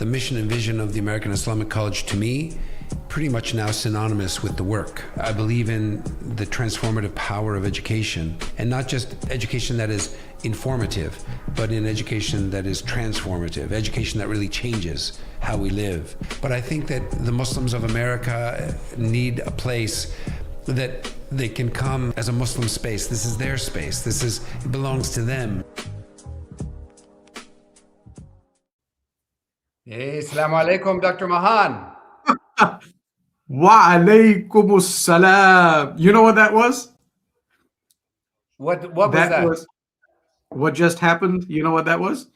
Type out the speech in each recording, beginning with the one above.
the mission and vision of the American Islamic College, to me, pretty much now synonymous with the work. I believe in the transformative power of education, and not just education that is informative, but in education that is transformative, education that really changes how we live. But I think that the Muslims of America need a place that they can come as a Muslim space. This is their space. It belongs to them. Hey, Assalamu alaikum, Dr. Mahan. Wa alaykumus salam. You know what that was? What was that? What just happened. You know what that was?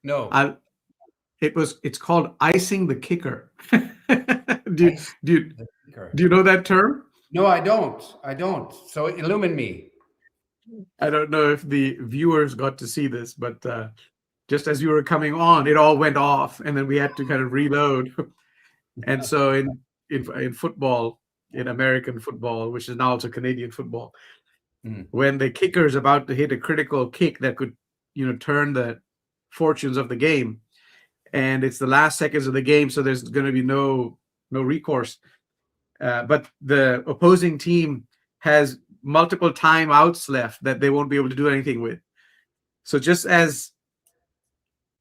No. It's called icing the kicker. Do you know that term? No, I don't. So illumine me. I don't know if the viewers got to see this, but just as you were coming on, it all went off, and then we had to kind of reload. And so in football, in American football, which is now also Canadian football, when the kicker is about to hit a critical kick that could, turn the fortunes of the game, and it's the last seconds of the game, so there's going to be no recourse. But the opposing team has multiple timeouts left that they won't be able to do anything with. So just as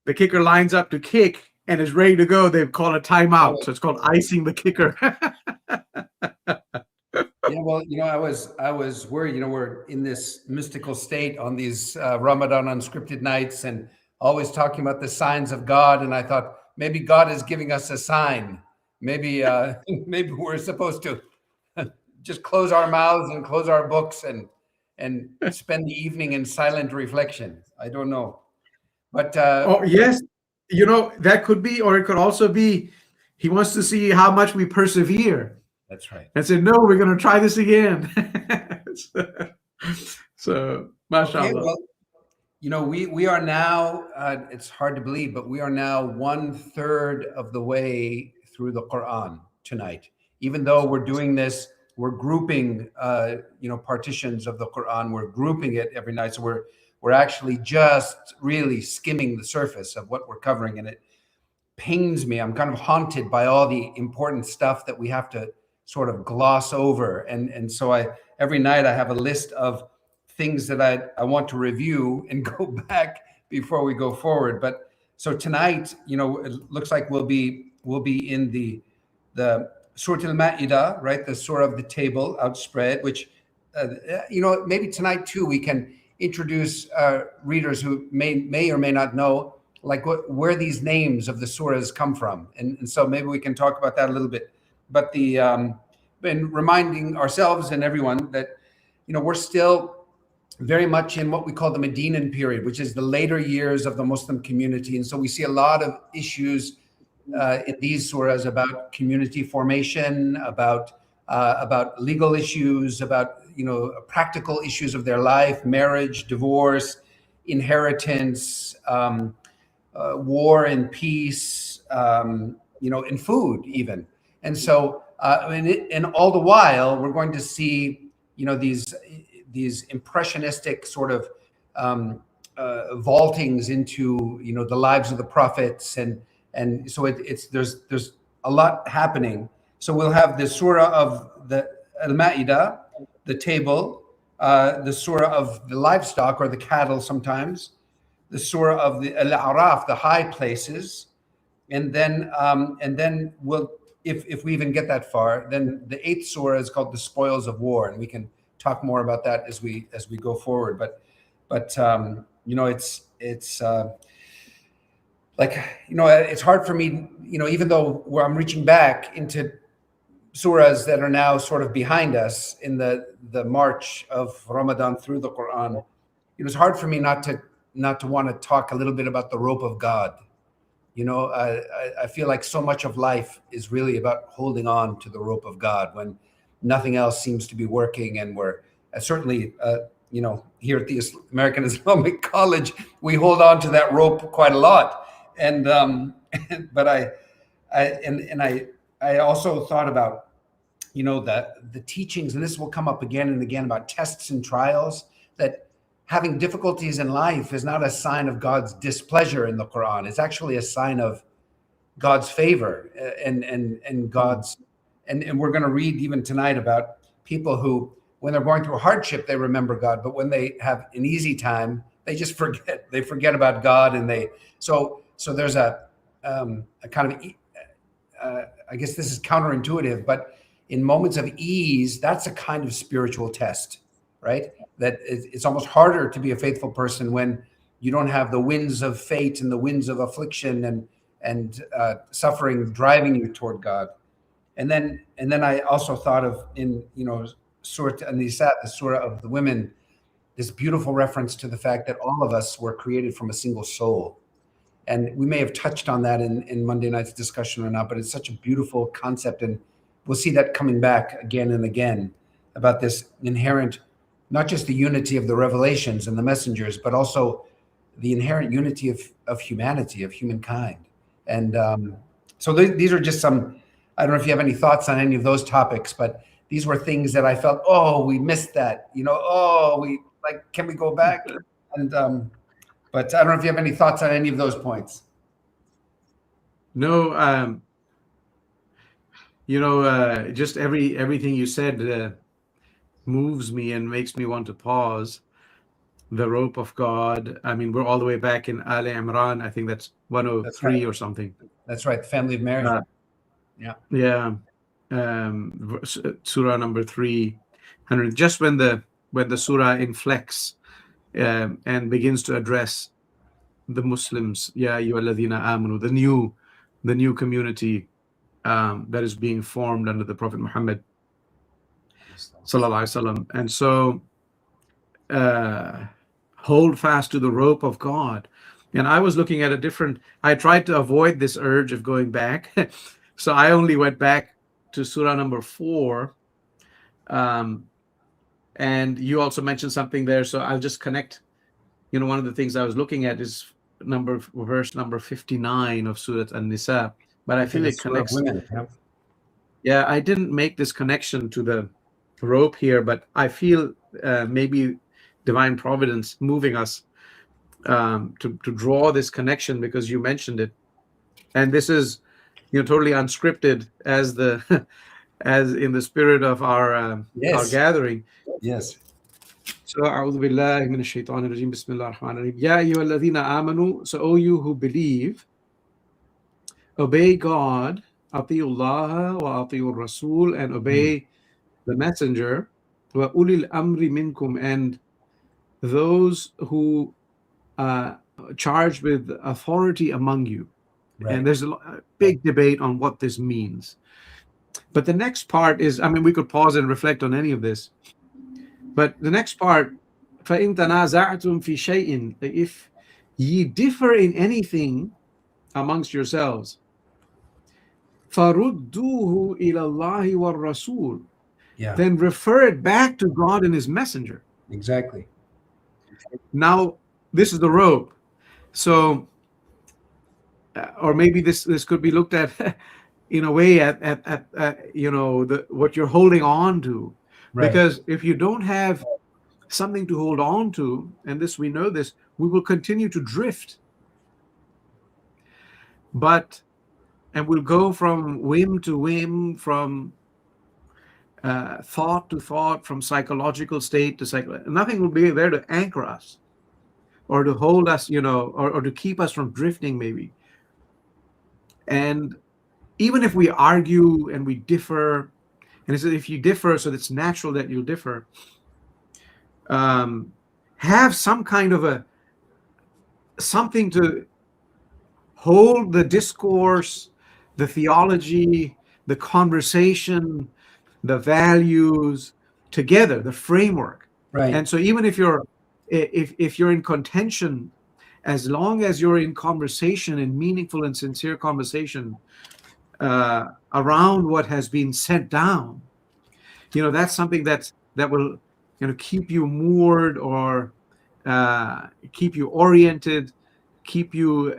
the kicker lines up to kick and is ready to go, they call a timeout. So it's called icing the kicker. Yeah, well, I was worried. We're in this mystical state on these Ramadan unscripted nights, and always talking about the signs of God. And I thought maybe God is giving us a sign. Maybe we're supposed to just close our mouths and close our books and spend the evening in silent reflection. I don't know, but oh yes, that could be, or it could also be he wants to see how much we persevere. That's right. And said, no, we're going to try this again. So, mashallah. Okay, well, we are now, it's hard to believe, but we are now 1/3 of the way through the Qur'an tonight. Even though we're doing this, we're grouping, partitions of the Qur'an. We're grouping it every night. So we're actually just really skimming the surface of what we're covering. And it pains me. I'm kind of haunted by all the important stuff that we have to sort of gloss over. And so every night I have a list of things that I want to review and go back before we go forward. But so tonight, it looks like we'll be in the Surah Al-Ma'idah, right? The Surah of the table outspread, which, maybe tonight too, we can introduce readers who may or may not know, like where these names of the surahs come from. And so maybe we can talk about that a little bit. But and reminding ourselves and everyone that, we're still very much in what we call the Medinan period, which is the later years of the Muslim community. And so we see a lot of issues in these surahs about community formation, about legal issues, about, practical issues of their life, marriage, divorce, inheritance, war and peace, in food even. And so, and all the while, we're going to see, these impressionistic sort of vaultings into, the lives of the prophets, and so there's a lot happening. So we'll have the surah of the Al-Ma'idah, the table, the surah of the livestock or the cattle sometimes, the surah of the Al-A'raf, the high places, and then we'll. If we even get that far, then the 8th surah is called the spoils of war, and we can talk more about that as we go forward. But it's it's hard for me, even though I'm reaching back into surahs that are now sort of behind us in the march of Ramadan through the Quran. It's hard for me not to want to talk a little bit about the rope of God. I feel like so much of life is really about holding on to the rope of God when nothing else seems to be working. And we're certainly, here at the American Islamic College, we hold on to that rope quite a lot. And but I also thought about, the teachings, and this will come up again and again, about tests and trials, that having difficulties in life is not a sign of God's displeasure in the Quran. It's actually a sign of God's favor and God's, and we're going to read even tonight about people who, when they're going through a hardship, they remember God, but when they have an easy time, they just forget. They forget about God, and so there's a kind of, I guess this is counterintuitive, but in moments of ease, that's a kind of spiritual test, right? That it's almost harder to be a faithful person when you don't have the winds of fate and the winds of affliction and suffering driving you toward God. And then I also thought of, in Surah An-Nisa, the Surah of the women, this beautiful reference to the fact that all of us were created from a single soul. And we may have touched on that in Monday night's discussion or not, but it's such a beautiful concept. And we'll see that coming back again and again about this inherent, not just the unity of the revelations and the messengers, but also the inherent unity of humanity, of humankind. And so these are just some, I don't know if you have any thoughts on any of those topics, but these were things that I felt, oh, we missed that, can we go back? And but I don't know if you have any thoughts on any of those points. No, just everything you said moves me and makes me want to pause. The rope of God. I mean, we're all the way back in Al Imran. I think that's 103 That's right. or something. That's right. The family of Mary. Yeah. Surah number 300. Just when the surah inflects and begins to address the Muslims, Ya ayyuhalladhina amanu, the new community that is being formed under the Prophet Muhammad sallallahu alaihi wasallam. And so hold fast to the rope of God. And I was looking at I tried to avoid this urge of going back. So I only went back to Surah number 4. And you also mentioned something there. So I'll just connect. One of the things I was looking at is verse number 59 of Surah An-Nisa. But I feel it connects. Women, yeah, I didn't make this connection to the rope here, but I feel maybe divine providence moving us to draw this connection, because you mentioned it, and this is totally unscripted as in the spirit of our gathering. Yes. So a'udhu billahi minash shaitanir rajim, bismillahir rahmanir rahim. Ya ayyuhalladhina amanu, so O you who believe, obey God, atiullaha wa atiur rasul, and obey the messenger, wa ulil amri minkum, and those who charged with authority among you. Right. And there's a big debate on what this means. But the next part is, we could pause and reflect on any of this. But the next part, فَإِن تَنَازَعْتُمْ فِي شَيْءٍ, if ye differ in anything amongst yourselves, فَرُدُّوهُ إِلَى اللَّهِ وَالرَّسُولِ, then refer it back to God and His messenger. Exactly. Now, this is the rope. So, or maybe this could be looked at in a way at what you're holding on to. Right. Because if you don't have something to hold on to, and we know this, we will continue to drift. And we'll go from whim to whim, from thought to thought, from psychological state to psychological. Nothing will be there to anchor us or to hold us, or to keep us from drifting, maybe. And even if we argue and we differ, and it says if you differ, so it's natural that you'll differ, have some kind of something to hold the discourse, the theology, the conversation, the values together, the framework. Right. And so even if you're in contention, as long as you're in conversation, in meaningful and sincere conversation around what has been sent down, that's something that will keep you moored, or keep you oriented, keep you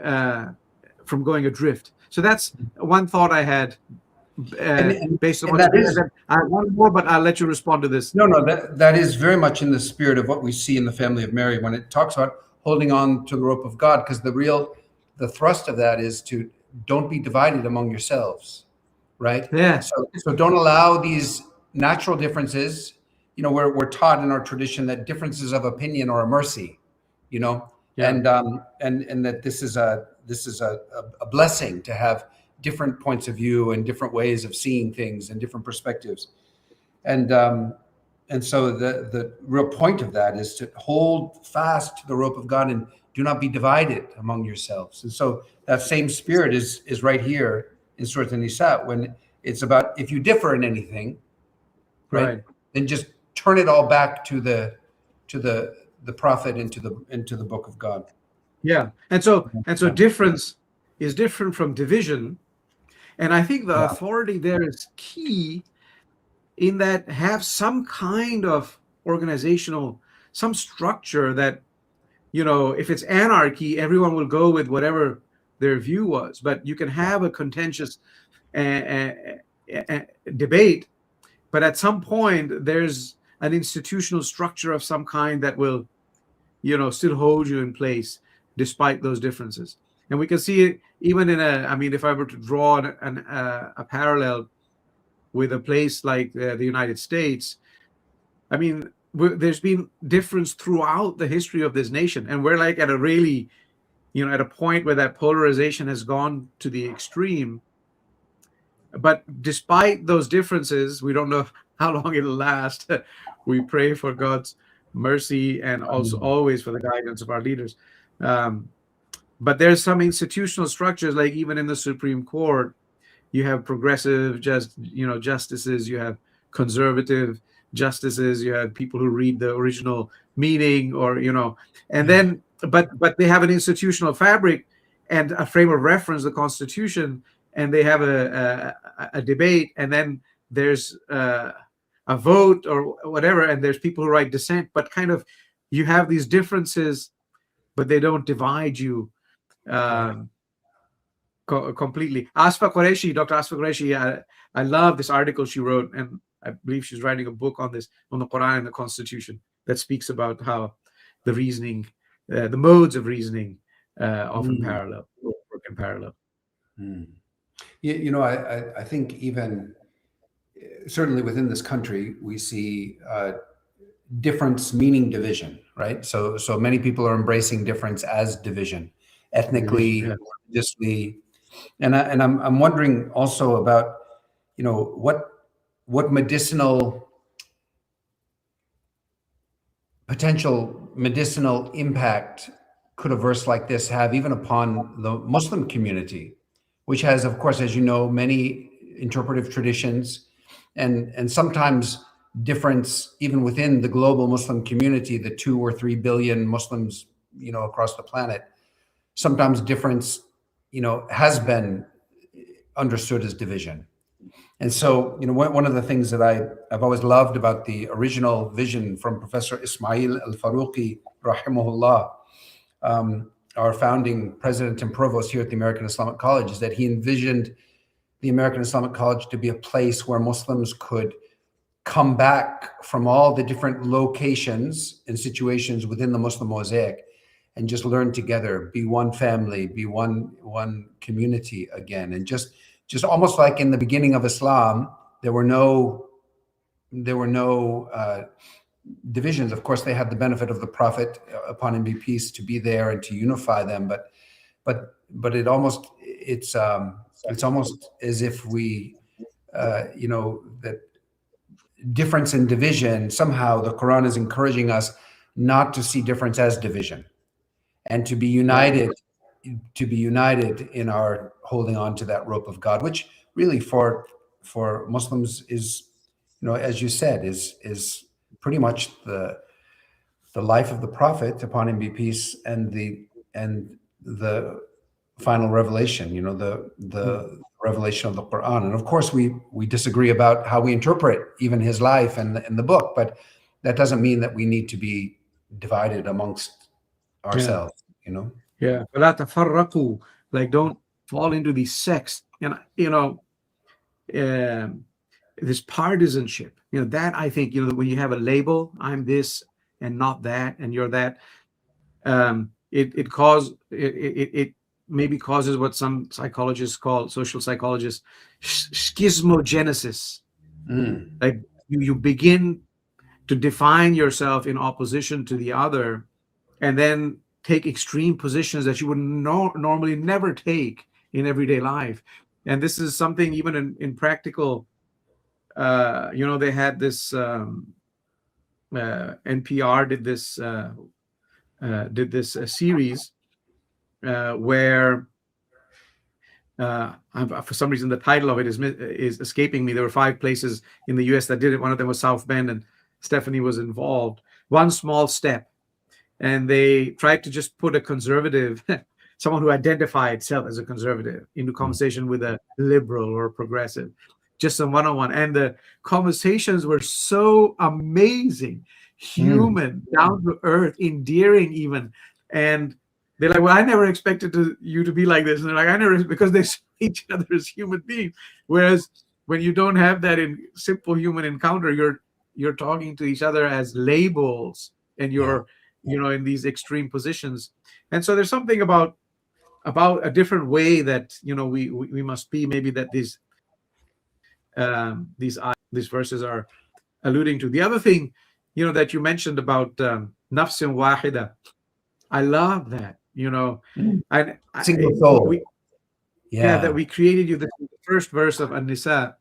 from going adrift. So that's one thought I had based on what you said. I have one more, but I'll let you respond to this. No, that is very much in the spirit of what we see in the family of Mary when it talks about holding on to the rope of God, because the thrust of that is to don't be divided among yourselves, right? Yeah. So don't allow these natural differences. We're taught in our tradition that differences of opinion are a mercy, Yeah. and that this is a blessing to have different points of view and different ways of seeing things and different perspectives. And so the real point of that is to hold fast to the rope of God and do not be divided among yourselves. And so that same spirit is right here in Surah An-Nisa, when it's about, if you differ in anything, right, then just turn it all back to the prophet, into the book of God. Yeah. And so difference is different from division. And I think the authority there is key, in that have some kind of organizational, some structure that, if it's anarchy, everyone will go with whatever their view was. But you can have a contentious debate, but at some point there's an institutional structure of some kind that will, still hold you in place despite those differences. And we can see it even if I were to draw a parallel with a place like the United States, there's been difference throughout the history of this nation, and we're like at a really, at a point where that polarization has gone to the extreme. But despite those differences, we don't know how long it'll last. We pray for God's mercy and also always for the guidance of our leaders. But there's some institutional structures, like even in the Supreme Court, you have progressive justices, you have conservative justices, you have people who read the original meaning, and then but they have an institutional fabric and a frame of reference, the Constitution, and they have a debate, and then there's a vote or whatever, and there's people who write dissent, but kind of you have these differences, but they don't divide you completely. Dr. Asfa Qureshi, I love this article she wrote, and I believe she's writing a book on this, on the Qur'an and the Constitution, that speaks about how the reasoning, the modes of reasoning, often work in parallel. I think even certainly within this country, we see difference meaning division, right? So many people are embracing difference as division, ethnically, religiously, and I'm wondering also about, what potential medicinal impact could a verse like this have even upon the Muslim community, which has, of course, as you know, many interpretive traditions, and sometimes difference even within the global Muslim community, the 2 or 3 billion Muslims, across the planet. Sometimes difference, has been understood as division. And so, one of the things that I've always loved about the original vision from Professor Ismail al-Faruqi, rahimahullah, our founding president and provost here at the American Islamic College, is that he envisioned the American Islamic College to be a place where Muslims could come back from all the different locations and situations within the Muslim mosaic and just learn together, be one family, be one community again. And just almost like in the beginning of Islam, there were no divisions. Of course, they had the benefit of the Prophet, upon him be peace, to be there and to unify them. But it's almost as if we, that difference and division, somehow the Quran is encouraging us not to see difference as division, and to be united in our holding on to that rope of God, which really for Muslims is, as you said, is pretty much the life of the Prophet, upon him be peace, and the final revelation, the revelation of the Quran. And of course we disagree about how we interpret even his life and the book, but that doesn't mean that we need to be divided amongst ourselves. Like, don't fall into these sects, this partisanship, that I think, when you have a label, I'm this and not that, and you're that, it maybe causes what some psychologists call, social psychologists, schismogenesis. Like you begin to define yourself in opposition to the other, and then take extreme positions that you would normally never take in everyday life. And this is something even in practical. They had this NPR did this series where for some reason the title of it is escaping me. There were 5 places in the US that did it. One of them was South Bend, and Stephanie was involved. One small step. And they tried to just put a conservative, someone who identified itself as a conservative, into conversation with a liberal or a progressive, just a one-on-one. And the conversations were so amazing, human, down to earth, endearing even. And they're like, well, I never expected you to be like this. And they're like, I never, because they see each other as human beings. Whereas when you don't have that in simple human encounter, you're talking to each other as labels, and you're in these extreme positions. And so there's something about a different way that we must be, maybe, that these verses are alluding to. The other thing that you mentioned about nafsin wahida, I love that. And single soul. That we created you. This is the first verse of An-Nisa.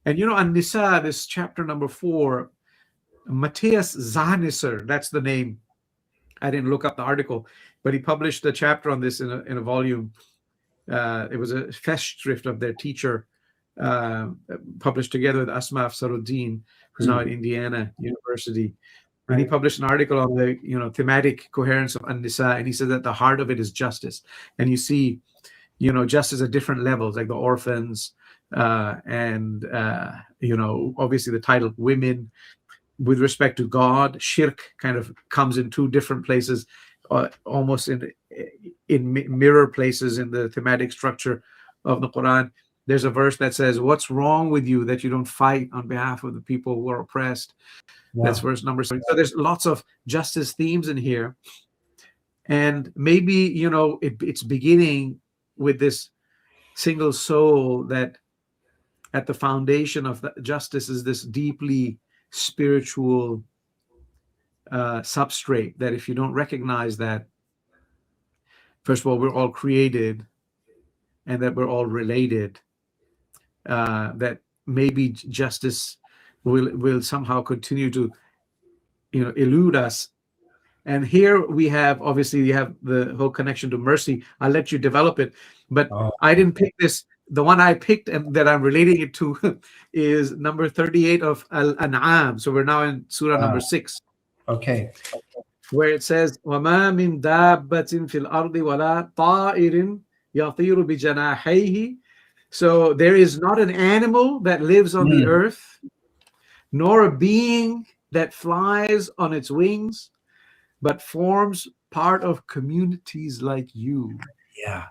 And An-Nisa, this chapter number 4, Matthias Zanisser, that's the name. I didn't look up the article, but he published a chapter on this in a volume. It was a Festschrift of their teacher, published together with Asma Afsaruddin, who's now at Indiana University. And he published an article on the thematic coherence of An-Nisa, and he said that the heart of it is justice. And you see, justice at different levels, like the orphans, and obviously the title women. With respect to God, shirk kind of comes in 2 different places, almost in mirror places in the thematic structure of the Qur'an. There's a verse that says, what's wrong with you that you don't fight on behalf of the people who are oppressed? Yeah. That's verse number 7. So there's lots of justice themes in here. And maybe, it's beginning with this single soul, that at the foundation of justice is this deeply spiritual substrate, that if you don't recognize that, first of all, we're all created and that we're all related, that maybe justice will somehow continue to elude us. And here we have, obviously, you have the whole connection to mercy. I'll let you develop it, but I didn't pick this. The one I picked and that I'm relating it to is number 38 of Al-An'am. So we're now in Surah number 6. Okay. Where it says, وَمَا مِن دَابَّةٍ فِي الْأَرْضِ وَلَا طَائِرٍ يَطِيرُ بِجَنَاحَيْهِ. So there is not an animal that lives on the earth, nor a being that flies on its wings, but forms part of communities like you. Yeah.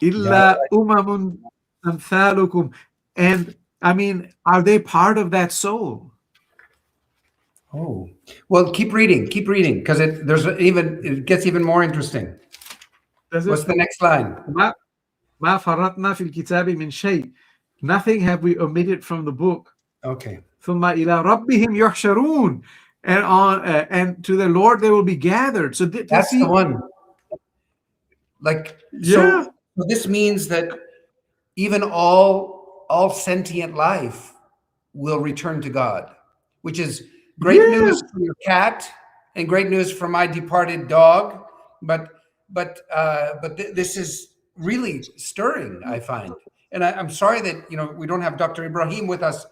Illa umamun amthalukum. And I mean, are they part of that soul? Oh, well, keep reading, because it gets even more interesting. What's the next line? Ma faratna fil kitabi min shay. Nothing have we omitted from the book. Okay. Thumma ila rabbihim yuhsharun. And to the Lord they will be gathered. So that's the one. Like, so this means that even all sentient life will return to God, which is great news for your cat and great news for my departed dog. But this is really stirring, I find. And I'm sorry that we don't have Dr. Ibrahim with us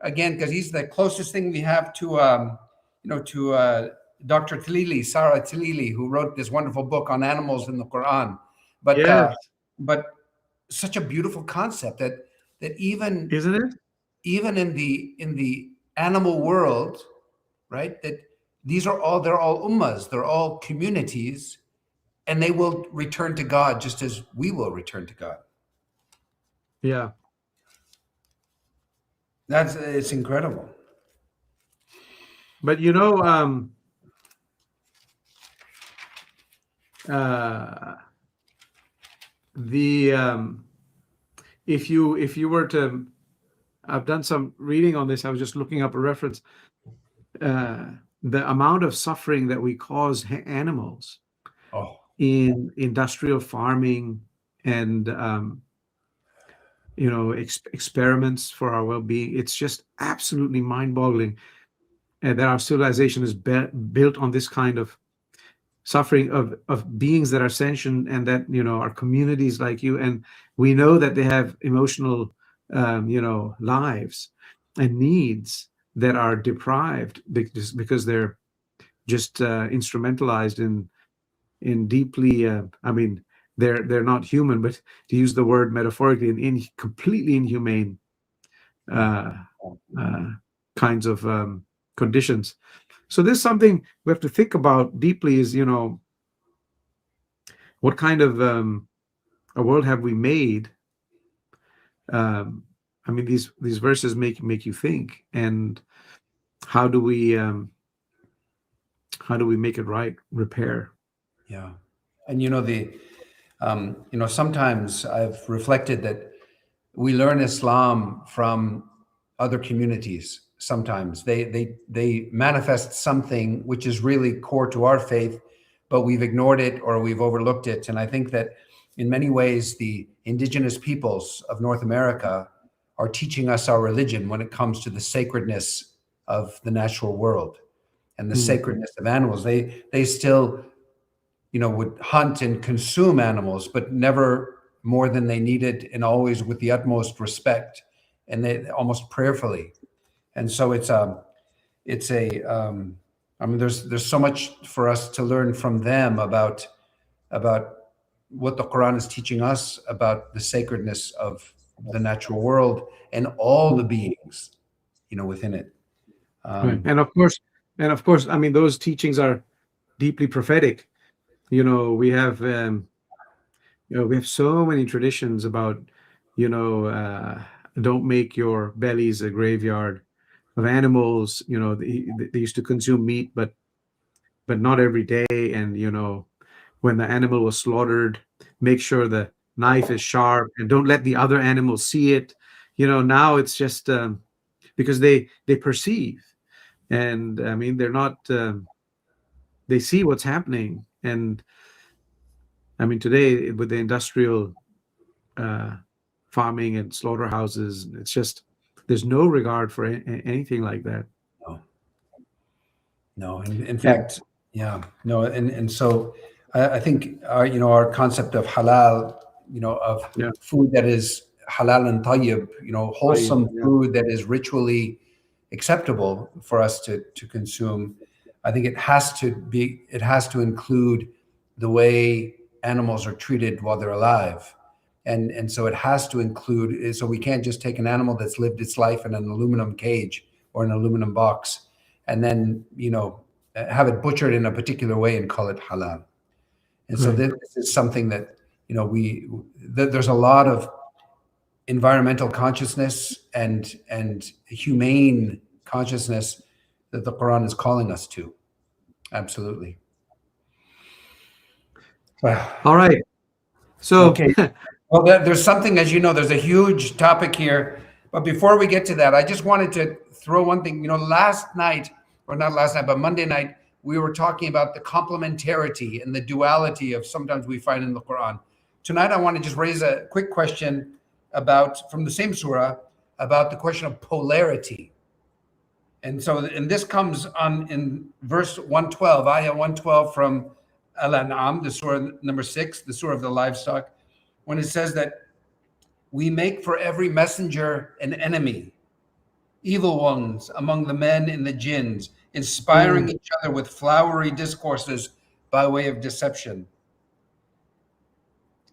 again, because he's the closest thing we have to Dr. Talili, Sarah Talili, who wrote this wonderful book on animals in the Quran. But such a beautiful concept that even, isn't it? Even in the animal world, right? That they're all ummahs, they're all communities, and they will return to God just as we will return to God. Yeah. It's incredible. But uh, the if you were to, I've done some reading on this. I was just looking up a reference. The amount of suffering that we cause animals Oh, in industrial farming and experiments for our well-being, it's just absolutely mind-boggling. And that our civilization is built on this kind of suffering of beings that are sentient, and that are communities like you, and we know that they have emotional lives and needs that are deprived because they're just instrumentalized in deeply they're not human, but to use the word metaphorically, in completely inhumane kinds of conditions. So this is something we have to think about deeply, is what kind of a world have we made? These verses make you think, and how do we make it right, repair? yeah. And sometimes I've reflected that we learn Islam from other communities. Sometimes they manifest something which is really core to our faith, but we've ignored it or we've overlooked it. And I think that in many ways, the indigenous peoples of North America are teaching us our religion when it comes to the sacredness of the natural world and the sacredness of animals. They still would hunt and consume animals, but never more than they needed, and always with the utmost respect, and they almost prayerfully. And so there's so much for us to learn from them about what the Quran is teaching us about the sacredness of the natural world and all the beings, within it. Right. And of course, those teachings are deeply prophetic. We have so many traditions about don't make your bellies a graveyard of animals. They used to consume meat, but not every day. And when the animal was slaughtered, make sure the knife is sharp and don't let the other animals see it. Now it's just because they perceive, and they're not they see what's happening. And today with the industrial farming and slaughterhouses, it's just, there's no regard for anything like that. No. In fact, yeah, no. And so I think our concept of halal, of food that is halal and tayyib, wholesome food that is ritually acceptable for us to consume. I think it has to include the way animals are treated while they're alive. And so it has to include, so we can't just take an animal that's lived its life in an aluminum cage or an aluminum box and then, have it butchered in a particular way and call it halal. And so this is something that, there's a lot of environmental consciousness and humane consciousness that the Quran is calling us to. Absolutely. All right. So, okay. Well, there's something, as you know, there's a huge topic here. But before we get to that, I just wanted to throw one thing. Last night, or not last night, but Monday night, we were talking about the complementarity and the duality of sometimes we find in the Quran. Tonight, I want to just raise a quick question from the same surah, about the question of polarity. And this comes in verse 112, ayah 112 from Al-An'am, the surah number 6, the surah of the livestock, when it says that we make for every messenger an enemy, evil ones among the men and the jinns, inspiring each other with flowery discourses by way of deception.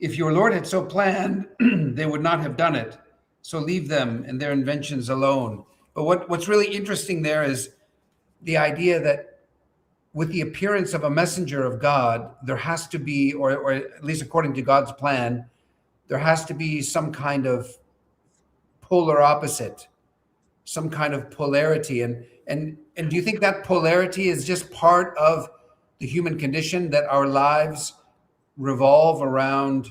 If your Lord had so planned, they would not have done it. So leave them and their inventions alone. But what's really interesting there is the idea that with the appearance of a messenger of God, there has to be, or at least according to God's plan, there has to be some kind of polar opposite, some kind of polarity. And do you think that polarity is just part of the human condition, that our lives revolve around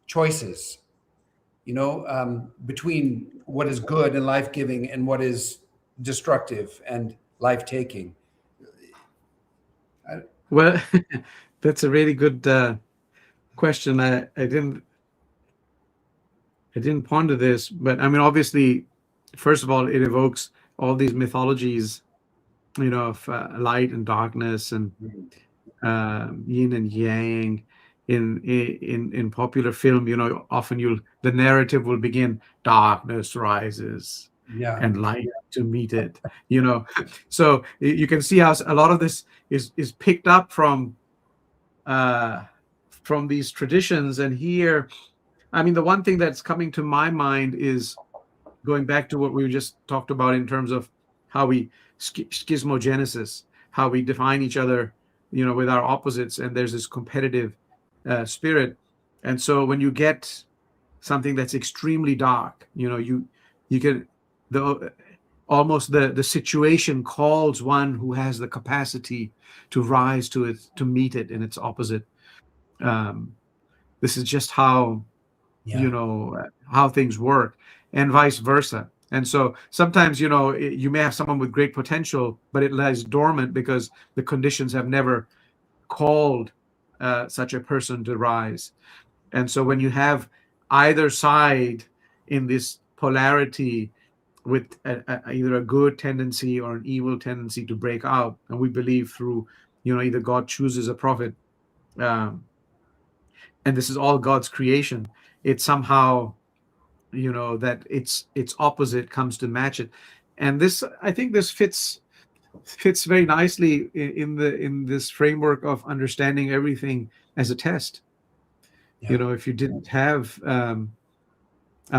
choices, between what is good and life-giving and what is destructive and life-taking. Well, that's a really good question. I didn't ponder this, but I mean, obviously, first of all, it evokes all these mythologies, of light and darkness and yin and yang. In popular film, often the narrative will begin, darkness rises Yeah. and light to meet it. So you can see how a lot of this is picked up from these traditions. And here, I mean, the one thing that's coming to my mind is going back to what we just talked about in terms of how we schismogenesis, how we define each other, with our opposites, and there's this competitive spirit. And so when you get something that's extremely dark, you can almost the situation calls one who has the capacity to rise to it, to meet it in its opposite. This is just how how things work, and vice versa. And so sometimes, you may have someone with great potential, but it lies dormant because the conditions have never called such a person to rise. And so when you have either side in this polarity with either a good tendency or an evil tendency to break out, and we believe through, either God chooses a prophet, and this is all God's creation, it's somehow, that its opposite comes to match it. And this, I think this fits very nicely in this framework of understanding everything as a test. Yeah. If you didn't have a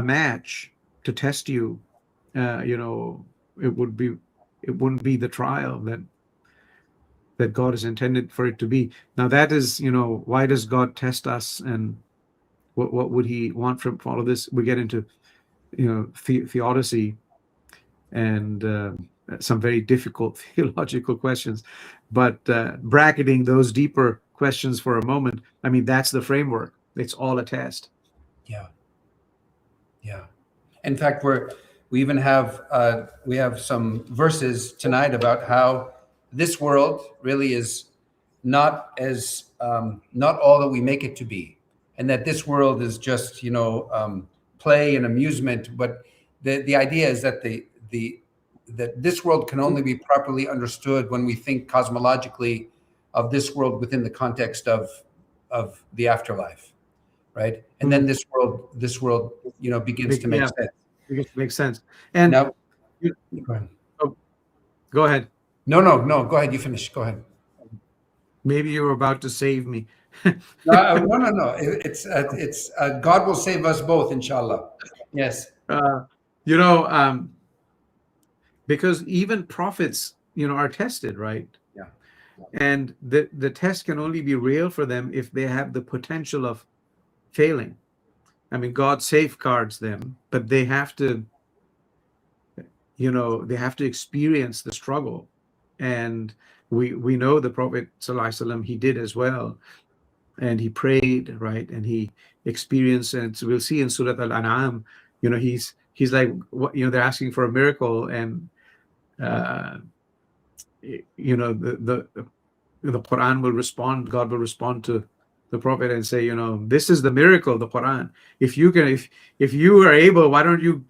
match to test you, it wouldn't be the trial that God has intended for it to be. Now that is, why does God test us, and what would he want from all of this? We get into, theodicy and some very difficult theological questions, but bracketing those deeper questions for a moment, I mean, that's the framework. It's all a test. Yeah. In fact, we even have we have some verses tonight about how this world really is not all that we make it to be, and that this world is just play and amusement. But the idea is that that this world can only be properly understood when we think cosmologically of this world within the context of the afterlife, right? And then this world begins to make sense. Begins to make sense. And now, go ahead. Go ahead. No, go ahead. You finish. Go ahead. Maybe you were about to save me. No. It's God will save us both, inshallah. Yes. Because even prophets, are tested, right? Yeah. And the test can only be real for them if they have the potential of failing. I mean, God safeguards them, but they have to, experience the struggle. And we know the Prophet ﷺ, he did as well. And he prayed, right? And he experienced, and so we'll see in Surah Al-An'am, he's like, what, they're asking for a miracle, and the Qur'an will respond, God will respond to the Prophet and say, this is the miracle, the Qur'an. If you are able, why don't you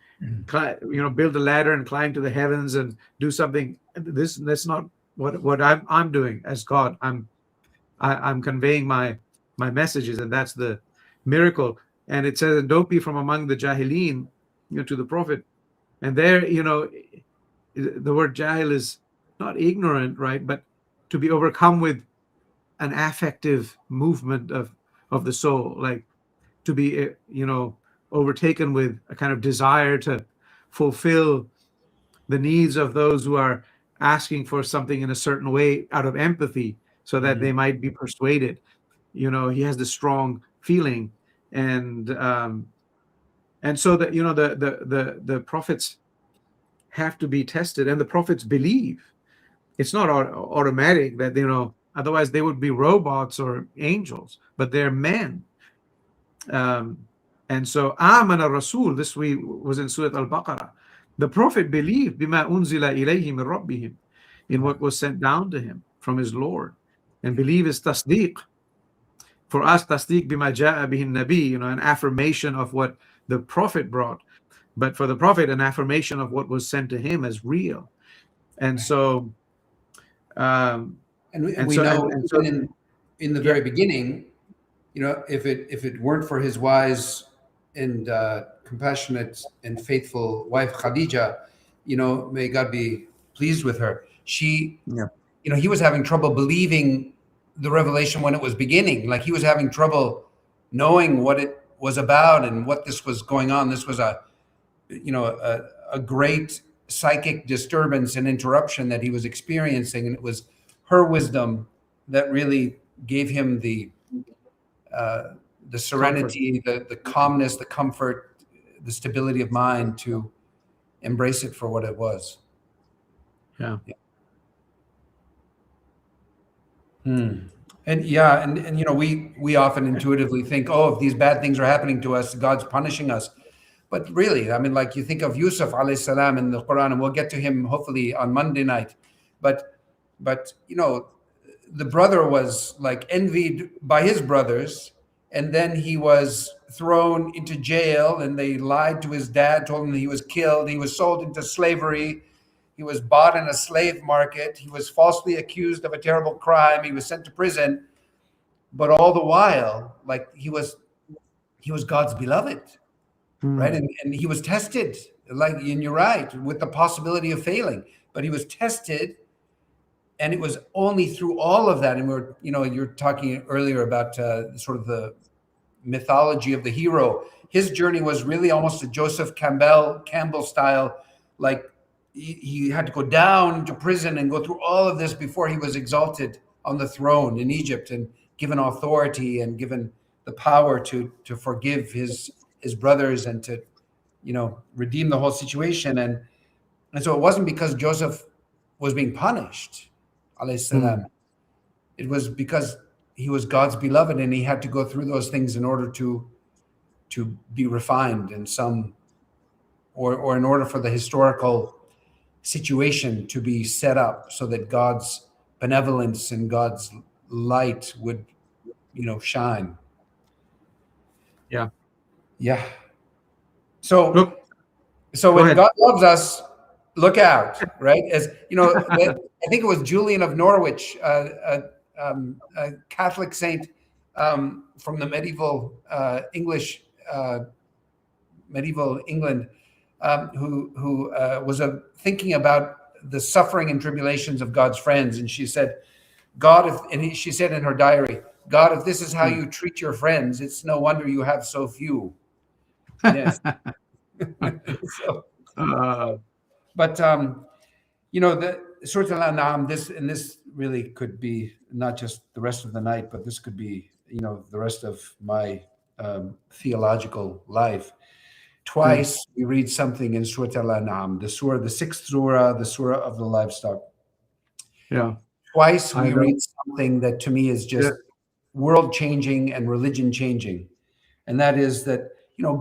build a ladder and climb to the heavens and do something? That's not what I'm doing as God. I'm conveying my messages, and that's the miracle. And it says, don't be from among the Jahilin, to the Prophet. And there, the word Jahil is not ignorant, right? But to be overcome with an affective movement of the soul, like to be, overtaken with a kind of desire to fulfill the needs of those who are asking for something in a certain way out of empathy, so that they might be persuaded. He has this strong feeling, and so that the prophets have to be tested, and the prophets believe. It's not automatic that Otherwise, they would be robots or angels, but they're men. And so, Amana Rasul, this was in Surah Al-Baqarah. The Prophet believed bima unzila ilayhi min rabbihim, in what was sent down to him from his Lord. And believe is tasdeeq. For us, tasdeeq bima ja'a bihi nabi, an affirmation of what the Prophet brought. But for the Prophet, an affirmation of what was sent to him as real. And so, and we know in the very beginning, if it weren't for his wise and compassionate and faithful wife Khadija, may God be pleased with her. He was having trouble believing the revelation when it was beginning. Like, he was having trouble knowing what it was about and what this was going on. This was a great psychic disturbance and interruption that he was experiencing, and it was her wisdom that really gave him the serenity, the calmness, the comfort, the stability of mind to embrace it for what it was. Yeah. And we often intuitively think, oh, if these bad things are happening to us, God's punishing us. But really, I mean, like, you think of Yusuf alayhi salam in the Qur'an, and we'll get to him hopefully on Monday night. But the brother was like envied by his brothers, and then he was thrown into jail, and they lied to his dad, told him that he was killed. He was sold into slavery. He was bought in a slave market. He was falsely accused of a terrible crime. He was sent to prison. But all the while, like, he was God's beloved, right? And he was tested, like, and you're right, with the possibility of failing. But he was tested, and it was only through all of that. And you're talking earlier about sort of the mythology of the hero. His journey was really almost a Joseph Campbell style. Like, he had to go down to prison and go through all of this before he was exalted on the throne in Egypt and given authority and given the power to forgive his brothers and to redeem the whole situation. And so it wasn't because Joseph was being punished, alayhi salam. It was because he was God's beloved, and he had to go through those things in order to be refined in some, or in order for the historical situation to be set up so that God's benevolence and God's light would shine. Yeah. So when God loves us, look out, right? As I think it was Julian of Norwich, a Catholic saint from the medieval England, who was thinking about the suffering and tribulations of God's friends, and she said, she said in her diary, God, if this is how you treat your friends, it's no wonder you have so few. Yes. But the Surah Al-An'am, this really could be not just the rest of the night, but this could be the rest of my theological life. Twice we read something in Surah Al-An'am, the sixth surah, the surah of the livestock. Yeah. Twice we read something that to me is just world changing and religion changing, and that is that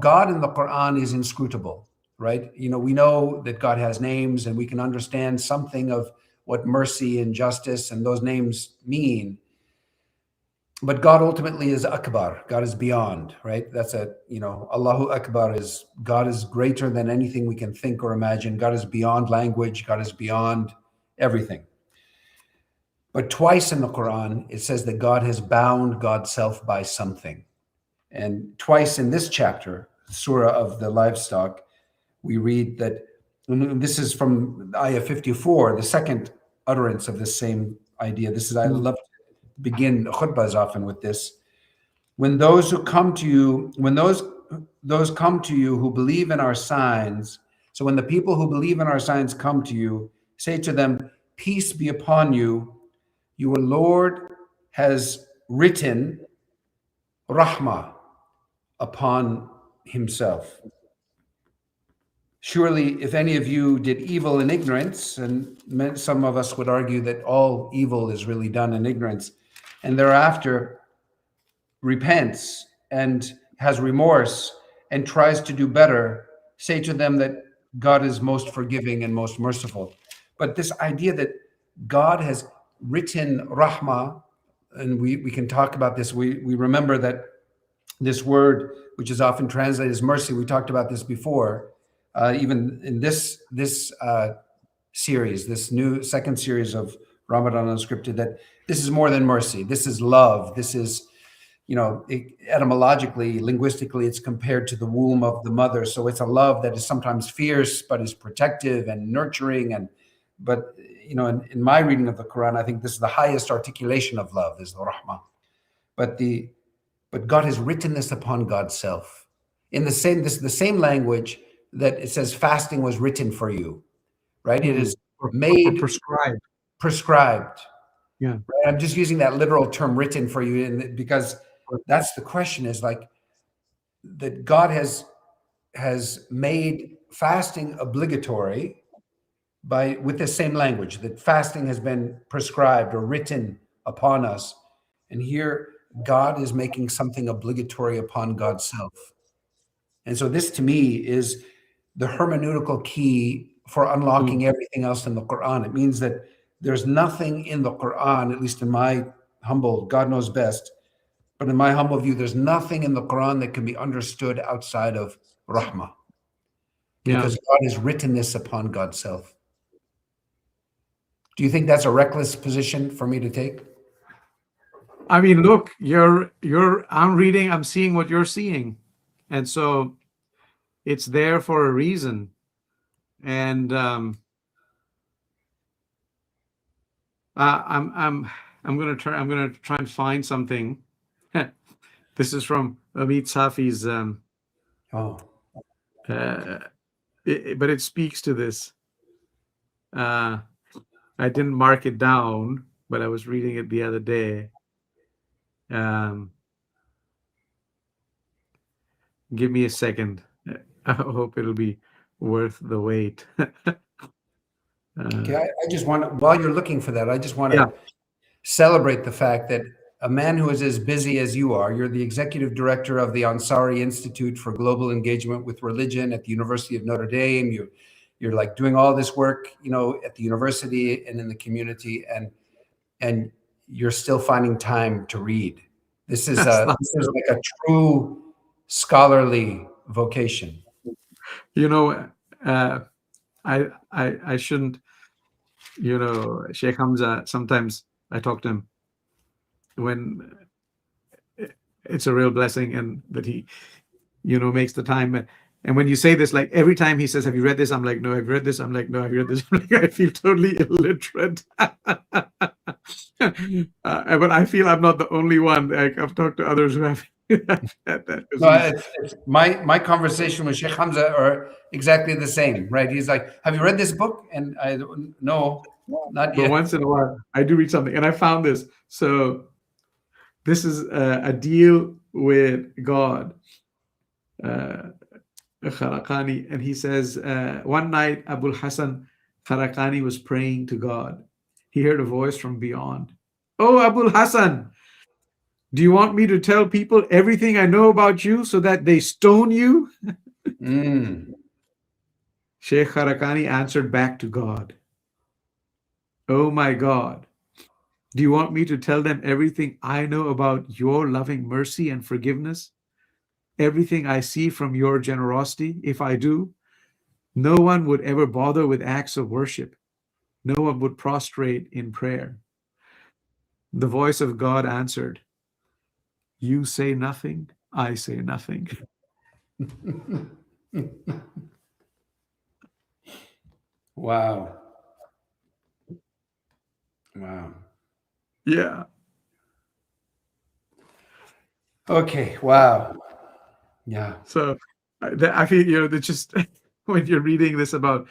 God in the Qur'an is inscrutable, right? We know that God has names, and we can understand something of what mercy and justice and those names mean. But God ultimately is Akbar. God is beyond, right? That's Allahu Akbar is God is greater than anything we can think or imagine. God is beyond language. God is beyond everything. But twice in the Quran, it says that God has bound God's self by something. And twice in this chapter, Surah of the Livestock, we read that, and this is from Ayah 54, the second utterance of this same idea. This is, I love to begin khutbahs often with this. When those who come to you, when those come to you who believe in our signs, so when the people who believe in our signs come to you, say to them, peace be upon you. Your Lord has written rahmah upon himself. surely if any of you did evil in ignorance, and some of us would argue that all evil is really done in ignorance, and thereafter repents and has remorse and tries to do better, say to them that God is most forgiving and most merciful. But this idea that God has written rahmah, and we can talk about this. We remember that this word, which is often translated as mercy, we talked about this before, even in this series, this new second series of Ramadan Unscripted, that this is more than mercy. This is love. This is, etymologically, linguistically, it's compared to the womb of the mother. So it's a love that is sometimes fierce, but is protective and nurturing. But in my reading of the Quran, I think this is the highest articulation of love, is the rahmah. But God has written this upon God's self. The same language that it says fasting was written for you, right? It is made prescribed. Yeah. Right? I'm just using that literal term written for you because that's the question, is like that God has made fasting obligatory with the same language, that fasting has been prescribed or written upon us. And here God is making something obligatory upon God's self. And so this to me is the hermeneutical key for unlocking everything else in the Quran. It means that there's nothing in the Quran, at least in my humble, God knows best, but in my humble view, there's nothing in the Quran that can be understood outside of rahmah. Because God has written this upon God's self. Do you think that's a reckless position for me to take? I mean, look, I'm reading, I'm seeing what you're seeing. And so it's there for a reason. And I'm going to try and find something. This is from Amit Safi's but it speaks to this. I didn't mark it down, but I was reading it the other day. Give me a second. I hope it'll be worth the wait. Okay, I just want to, while you're looking for that, I just want to celebrate the fact that a man who is as busy as you are, you're the executive director of the Ansari Institute for Global Engagement with Religion at the University of Notre Dame. You're like doing all this work, at the university and in the community, and you're still finding time to read. This is like a true scholarly vocation. I shouldn't, Sheikh Hamza, sometimes I talk to him when it's a real blessing and that he, makes the time. And when you say this, like every time he says, "Have you read this?" I'm like, "No, I've read this." I'm like, "No, I've read this." I'm like, I feel totally illiterate. But I feel I'm not the only one. Like, I've talked to others who have that. No, it's my conversation with Sheikh Hamza are exactly the same, right? He's like, "Have you read this book?" And I don't, no, not yet. But once in a while, I do read something, and I found this. So this is a deal with God. Kharakani, and he says, one night Abul Hassan Kharakani was praying to God. He heard a voice from beyond. "Oh, Abul Hassan, do you want me to tell people everything I know about you so that they stone you?" Sheikh Kharakani answered back to God, "Oh my God, do you want me to tell them everything I know about your loving mercy and forgiveness? Everything I see from your generosity? If I do, no one would ever bother with acts of worship. No one would prostrate in prayer." The voice of God answered, "You say nothing, I say nothing." Wow. Yeah. Okay. Wow. Yeah. So I feel, that just when you're reading this about,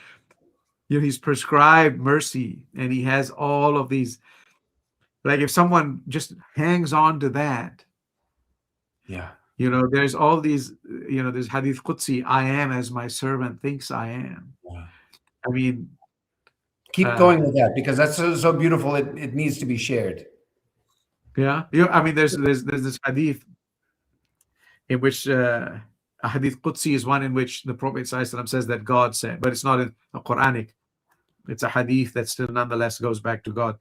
he's prescribed mercy and he has all of these, like if someone just hangs on to that, Yeah. there's all these there's hadith Qudsi, I am as my servant thinks I am. Wow. I mean, Keep going with that, because that's so beautiful. It needs to be shared. yeah. I mean, there's this hadith in which a hadith Qudsi is one in which the Prophet ﷺ says that God said, but it's not a Quranic. It's a hadith that still nonetheless goes back to God,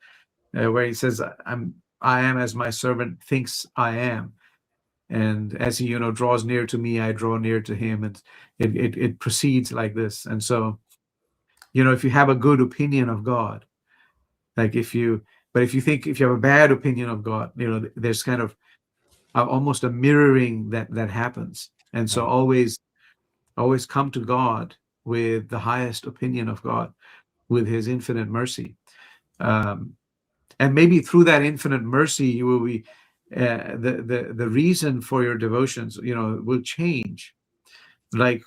where he says, I am as my servant thinks I am. And as he, draws near to me, I draw near to him. And it proceeds like this. And so, if you have a good opinion of God, if you have a bad opinion of God, there's kind of almost a mirroring that happens. And so always come to God with the highest opinion of God, with his infinite mercy. And maybe through that infinite mercy, you will be the reason for your devotions, will change. Like,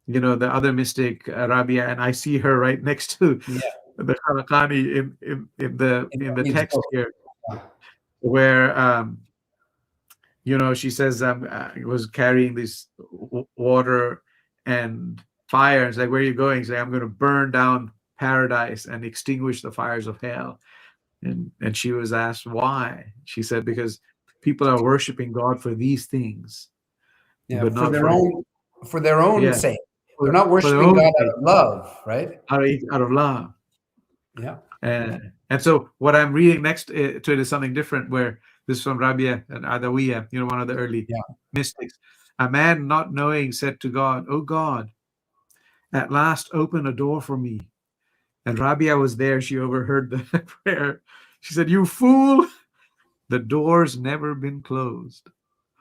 the other mystic, Rabia, and I see her right next to the Khalaqani in the text here, where she says, I was carrying this water and fire. It's like, where are you going? She's like, I'm going to burn down paradise and extinguish the fires of hell. And she was asked why. She said, because people are worshiping God for these things, but for not their own sake. They're not worshiping God out of love, right? Out of love. Yeah. And so what I'm reading next to it is something different, where this is from Rabia and Adawiya, one of the early mystics. A man not knowing said to God, "Oh God, at last open a door for me." And Rabia was there. She overheard the prayer. She said, "You fool, the door's never been closed."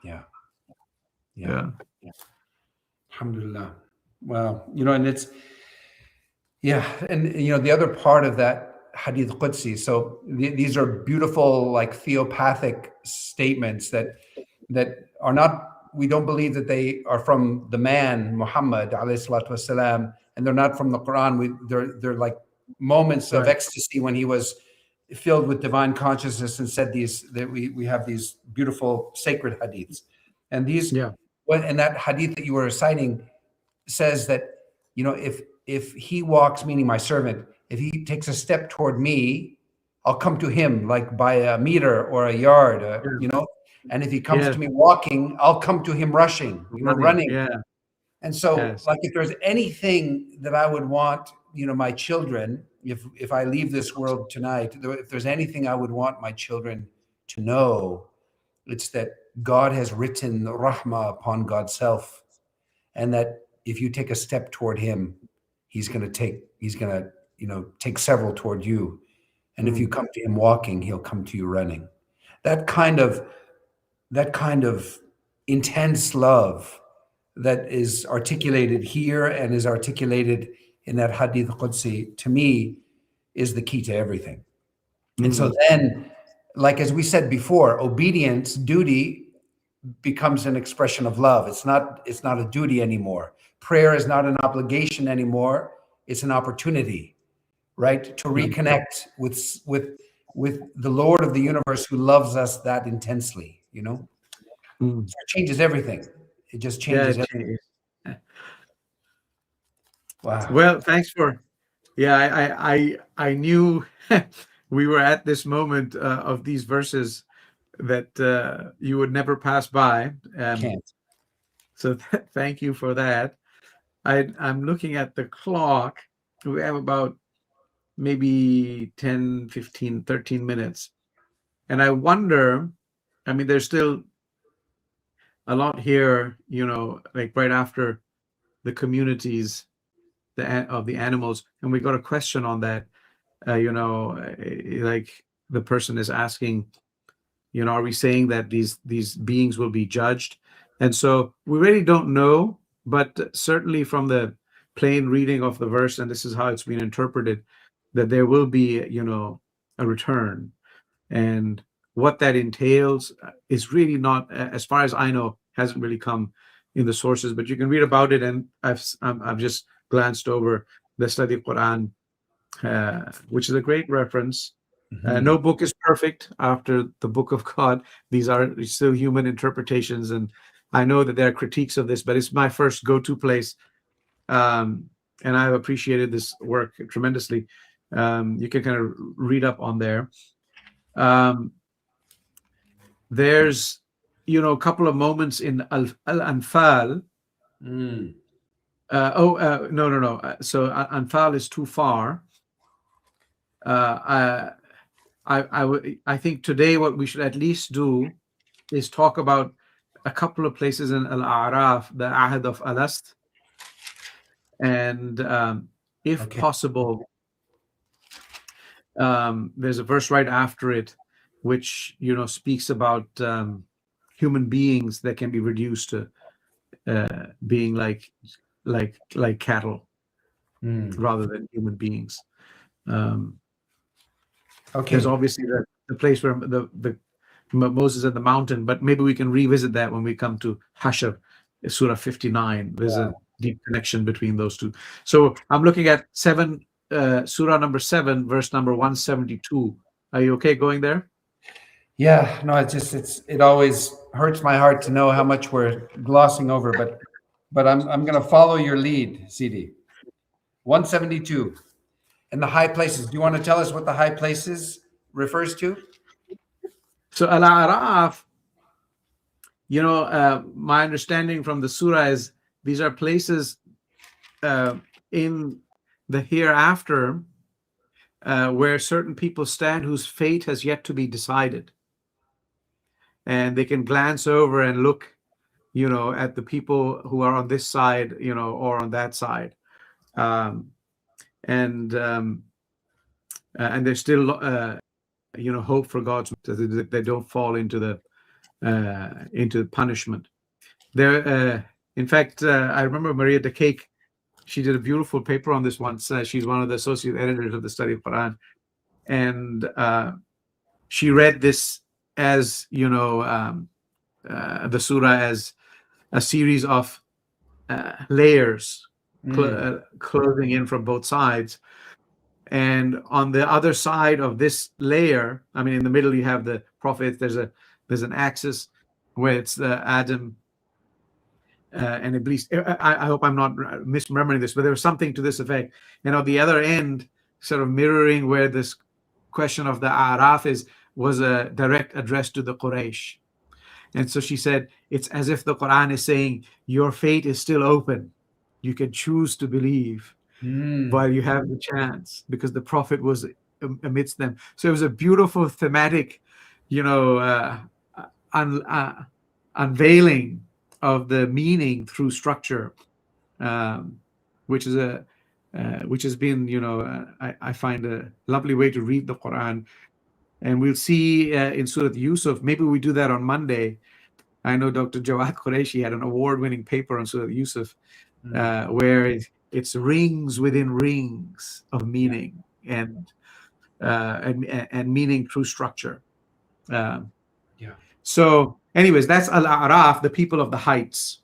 Yeah. Alhamdulillah. Well, and it's, and the other part of that Hadith Qudsi. So these are beautiful, like theopathic statements that are not. We don't believe that they are from the man Muhammad alayhi salatu wasalam, and they're not from the Quran. They're like moments of ecstasy when he was filled with divine consciousness and said these, that we have these beautiful sacred hadiths. And these, and that hadith that you were reciting says that, if he walks, meaning my servant, if he takes a step toward me, I'll come to him like by a meter or a yard, and if he comes to me walking, I'll come to him rushing, running. And so like, if there's anything that I would want, my children, if I leave this world tonight, if there's anything I would want my children to know, it's that God has written rahmah upon God's self, and that if you take a step toward him, he's going to take several toward you. And if you come to him walking, he'll come to you running. That kind of intense love that is articulated here and is articulated in that Hadith Qudsi, to me, is the key to everything. And so then, like, as we said before, obedience, duty, becomes an expression of love. It's not a duty anymore. Prayer is not an obligation anymore. It's an opportunity, right? To reconnect with the Lord of the universe, who loves us that intensely, So it changes everything. It just changes everything. Wow. Well, thanks for, I knew we were at this moment of these verses that you would never pass by. Can't. So thank you for that. I'm looking at the clock. We have about maybe 10, 15, 13 minutes. And I wonder, there's still a lot here, like right after the communities of the animals. And we got a question on that, like the person is asking, are we saying that these beings will be judged? And so we really don't know, but certainly from the plain reading of the verse, and this is how it's been interpreted, that there will be, a return. And what that entails is really not, as far as I know, hasn't really come in the sources, but you can read about it. And I've just glanced over the Study Qur'an, which is a great reference. No book is perfect after the book of God. These are still human interpretations, and I know that there are critiques of this, but it's my first go-to place. And I've appreciated this work tremendously. You can kind of read up on there. There's, a couple of moments in Al-Anfal. Mm. No. So Anfal is too far. I think today what we should at least do is talk about a couple of places in Al-A'raf, the Ahad of Alast, and if possible, there's a verse right after it, which speaks about human beings that can be reduced to being like cattle rather than human beings. There's obviously the place where the Moses at the mountain, but maybe we can revisit that when we come to Hashr, Surah 59. There's a deep connection between those two. So I'm looking at Surah number 7, verse number 172. Are you okay going there? Yeah, no, it always hurts my heart to know how much we're glossing over, but I'm going to follow your lead, CD. 172. And the high places. Do you want to tell us what the high places refers to? So Al-A'raf, my understanding from the surah is these are places in the hereafter where certain people stand whose fate has yet to be decided. And they can glance over and look, at the people who are on this side, or on that side. And there's still, hope for God's, that they don't fall into punishment. There, in fact, I remember Maria de Cake. She did a beautiful paper on this once. She's one of the associate editors of the Study of Qur'an, and she read this as the surah as a series of layers closing in from both sides. And on the other side of this layer, I mean, in the middle you have the prophets. There's an axis where it's Adam and Iblis. I hope I'm not misremembering this, but there was something to this effect. And on the other end, sort of mirroring where this question of the A'raf was a direct address to the Quraysh. And so she said, it's as if the Quran is saying, your fate is still open. You can choose to believe while you have the chance, because the Prophet was amidst them. So it was a beautiful thematic, unveiling of the meaning through structure, which has been, I find a lovely way to read the Quran. And we'll see in Surah Yusuf, maybe we do that on Monday. I know Dr. Jawad Qureshi had an award-winning paper on Surah Yusuf, where it's rings within rings of meaning and meaning through structure. So, anyways, that's Al-A'raf, the people of the heights,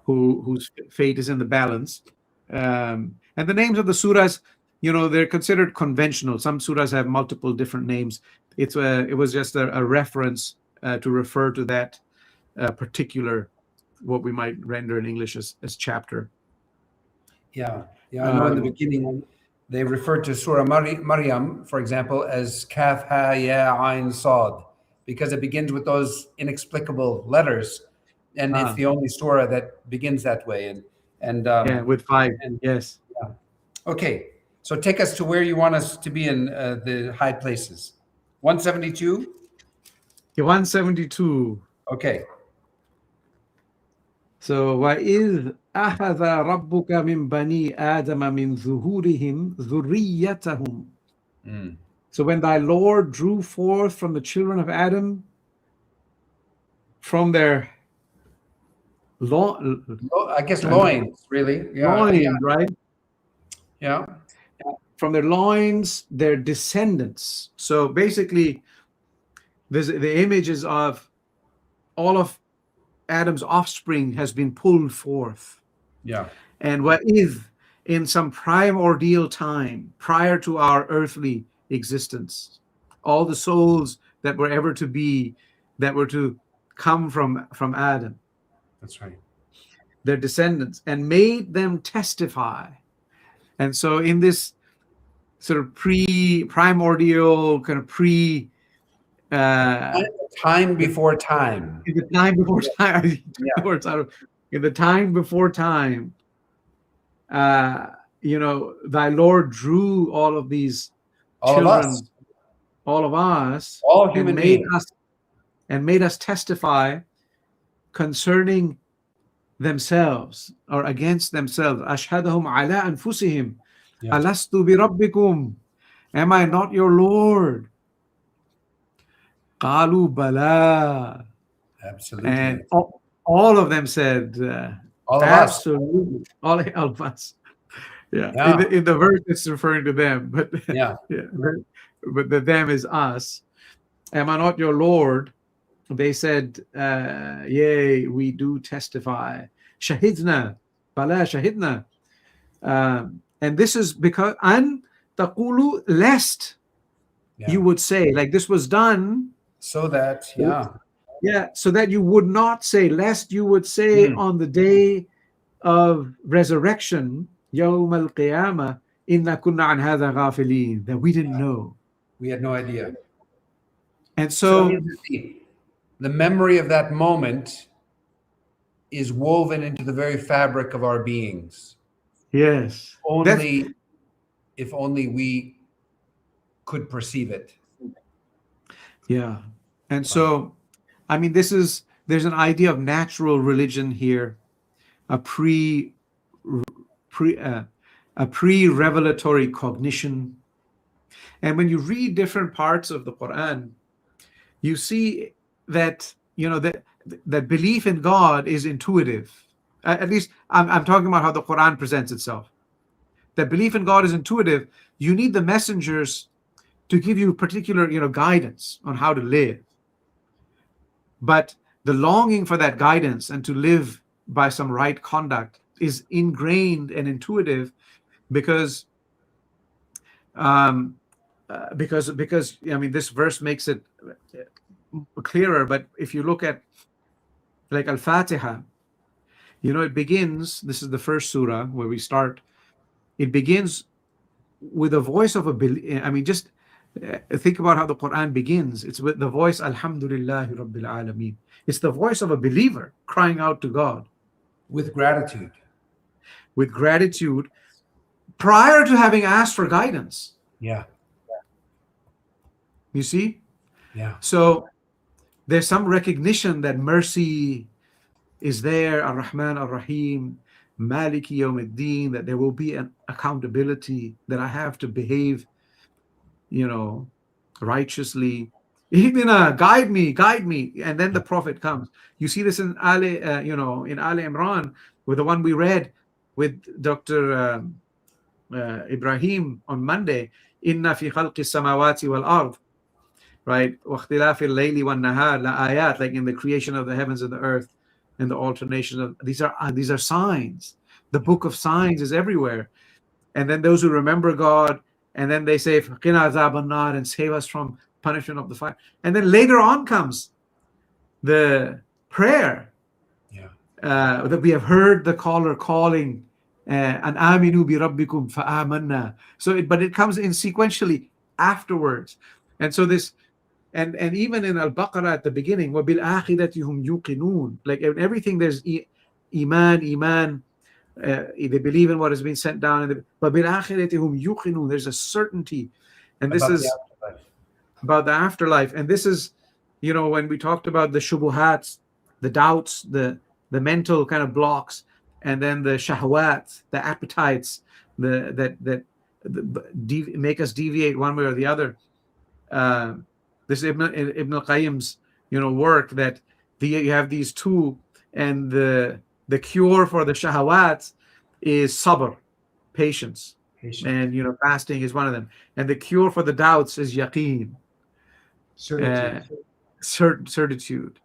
whose fate is in the balance. And the names of the surahs, they're considered conventional. Some surahs have multiple different names. It was just a reference to refer to that particular, what we might render in English as chapter. I know in the beginning they referred to Surah Maryam, for example, as Kaf Ha Ya Ain Sad, because it begins with those inexplicable letters, and it's the only surah that begins that way. And with 5. Yes. Yeah. Okay, so take us to where you want us to be in the high places. 172. 172. Okay. So وَإِذْ أَخَذَ رَبُّكَ مِنْ بَنِي آدَمَ مِنْ ظُهُورِهِمْ ذُرِّيَّتَهُمْ. So when thy Lord drew forth from the children of Adam from their loins, really. Loins, right? Yeah. From their loins, their descendants. So basically, the images of all of Adam's offspring has been pulled forth. Yeah. And what is in some primordial time prior to our earthly existence, all the souls that were ever to be, that were to come from Adam, That's right. their descendants, and made them testify. And so in this sort of primordial kind of Time before time. in the time before time, Yeah. in the time before time, thy Lord drew all of these All children, of us. all of us, All and human made beings. us and made us testify concerning themselves or against themselves. Ashhadahum ala anfusihim. Yeah. Alastu bi rabbikum. Am I not your Lord? Qalu bala. Absolutely. And all of them said, All of us. absolutely, all of us. Yeah. Yeah. In the verse, it's referring to them, but Yeah. but the them is us. Am I not your Lord? They said, yea, we do testify. Shahidna, bala shahidna. And this is because an taqulu, lest Yeah. you would say, like this was done. So that, yeah. Yeah, so that you would not say, lest you would say on the day of resurrection, Yawm al-Qiyamah, inna kunna an hadha ghafilin, that we didn't know. We had no idea. And So so the memory of that moment is woven into the very fabric of our beings. yes, If only we could perceive it. yeah. And so, I mean, there's an idea of natural religion here, a pre-revelatory cognition. And when you read different parts of the Qur'an, you see that, that belief in God is intuitive. At least I'm talking about how the Qur'an presents itself. That belief in God is intuitive. You need the messengers to give you particular, guidance on how to live. But the longing for that guidance and to live by some right conduct is ingrained and intuitive because I mean, this verse makes it clearer. But if you look at like Al-Fatiha, it begins, this is the first surah where we start, it begins with a voice of just think about how the Quran begins. It's with the voice, Alhamdulillahi Rabbil Alameen. It's the voice of a believer crying out to God. With gratitude. With gratitude, prior to having asked for guidance. Yeah. You see? Yeah. So there's some recognition that mercy is there, Ar-Rahman Ar-Rahim, Maliki Yawmiddin, that there will be an accountability, that I have to behave, righteously. Ihdina, guide me. And then the Prophet comes. You see this in Ali Imran, with the one we read with Dr. Ibrahim on Monday, Inna fi khalqi samawati wal ard, right? وَاخْتِلَافِ اللَّيْلِ وَالنَّهَارِ لَآيَاتٍ, like in the creation of the heavens and the earth and the alternation of these are signs. The book of signs is everywhere. And then those who remember God, and then they say, فَقِنَا عَذَابَ النَّارِ, and save us from punishment of the fire. And then later on comes the prayer. That we have heard the caller calling, an aminu bi rabbikum fa amanna. So but it comes in sequentially afterwards. And so this, and even in Al-Baqarah at the beginning, wa bil akhirati hum yuqinun, like in everything there's iman, they believe in what has been sent down, but bil akhirati hum yuqinun, there's a certainty. And this is about the afterlife. And this is, when we talked about the shubuhats, the doubts, the mental kind of blocks, and then the shahwat, the appetites, that make us deviate one way or the other. This Ibn al-Qayyim's, work, that you have these two, and the cure for the shahwat is sabr, patience. And fasting is one of them. And the cure for the doubts is yaqeen, certitude.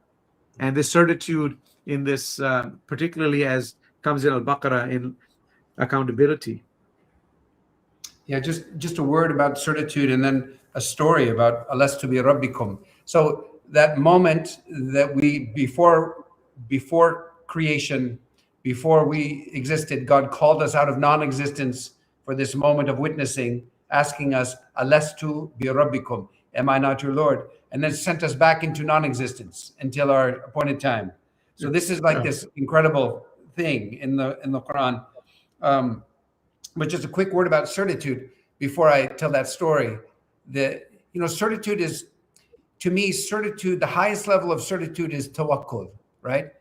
And this certitude in this, particularly as comes in Al-Baqarah, in accountability. Yeah, just a word about certitude, and then a story about alastu bi rabbikum. So that moment that we before creation, before we existed, God called us out of non-existence for this moment of witnessing, asking us, Alastu bi rabbikum, am I not your Lord? And then sent us back into non-existence until our appointed time. So this is like this incredible thing in the Quran. But just a quick word about certitude before I tell that story. Certitude is, to me, certitude, the highest level of certitude is tawakkul, right?